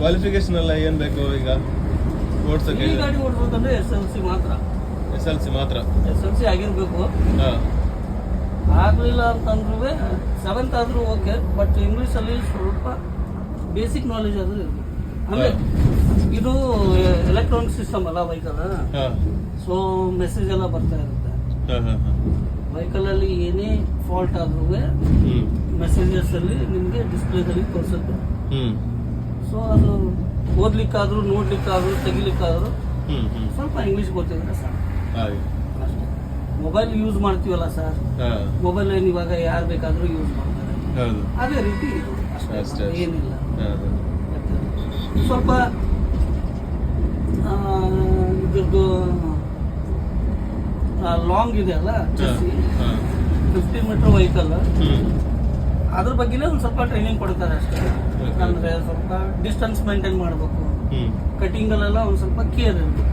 Qualification ಎಲ್ಲ ಏನ್ ಬೇಕು ಈಗ ಓಡ್ಸಕ್ಕೆ? ಈ ಗಾಡಿ ಓಡಿಸೋದಂದ್ರೆ SLC ಮಾತ್ರ. SLC ಮಾತ್ರ. SLC ಆಗಿರ್ಬೇಕು. ಹಾ. ಆಗ್ಲಿಲ್ಲ ಅಂತಂದ್ರೂ 7th ಆದ್ರೂ ಓಕೆ, ಬಟ್ ಇಂಗ್ಲಿಷ್ ಅಲ್ಲಿ ಸ್ವಲ್ಪ ಬೇಸಿಕ್ ನಾಲೆಜ್ ಆದ್ರೂ ಇರ್ಬೇಕು. ಅಂದ್ರೆ ಇದು ಎಲೆಕ್ಟ್ರಾನಿಕ್ ಸಿಸ್ಟಮ್ ಅಲ್ಲ ವೆಹಿಕಲ್, ಸೊ ಮೆಸೇಜ್ ಎಲ್ಲ ಬರ್ತಾ ಇರುತ್ತೆ. ವೆಹಿಕಲ್ ಅಲ್ಲಿ ಏನೇ ಫಾಲ್ಟ್ ಆದ್ರೂ ಮೆಸೇಜಸ್ ಅಲ್ಲಿ ನಿಮ್ಗೆ ಡಿಸ್ಪ್ಲೇದಲ್ಲಿ ತೋರಿಸುತ್ತೆ. ಸೊ ಅದು ಓದ್ಲಿಕ್ಕಾದ್ರೂ ನೋಡ್ಲಿಕ್ಕಾದ್ರೂ ತೆಗಿಲಿಕ್ಕಾದ್ರೂ ಸ್ವಲ್ಪ ಇಂಗ್ಲಿಷ್ ಗೊತ್ತಿದ್ರೆ ಸಾಕು. ಅಷ್ಟೇ. ಮೊಬೈಲ್ ಯೂಸ್ ಮಾಡ್ತೀವಲ್ಲ ಸರ್, ಮೊಬೈಲ್ ಇವಾಗ ಯಾರು ಬೇಕಾದ್ರೂ ಯೂಸ್ ಮಾಡ್ತಾರೆ, ಅದೇ ರೀತಿ ಇದು ಅಷ್ಟೇ, ಏನಿಲ್ಲ. ಸ್ವಲ್ಪ ಇದ್ರದ್ದು ಲಾಂಗ್ ಇದೆ ಅಲ್ಲ, 50 ಮೀಟರ್ ವೆಹಿಕಲ್, ಅದ್ರ ಬಗ್ಗೆನೇ ಒಂದು ಸ್ವಲ್ಪ ಟ್ರೈನಿಂಗ್ ಕೊಡ್ತಾರೆ ಅಷ್ಟೇ. ಅಂದ್ರೆ ಸ್ವಲ್ಪ ಡಿಸ್ಟೆನ್ಸ್ ಮೇಂಟೈನ್ ಮಾಡಬೇಕು, ಕಟಿಂಗ್ ಅಲ್ಲೆಲ್ಲ ಒಂದು ಸ್ವಲ್ಪ ಕೇರ್ ಇರಬೇಕು.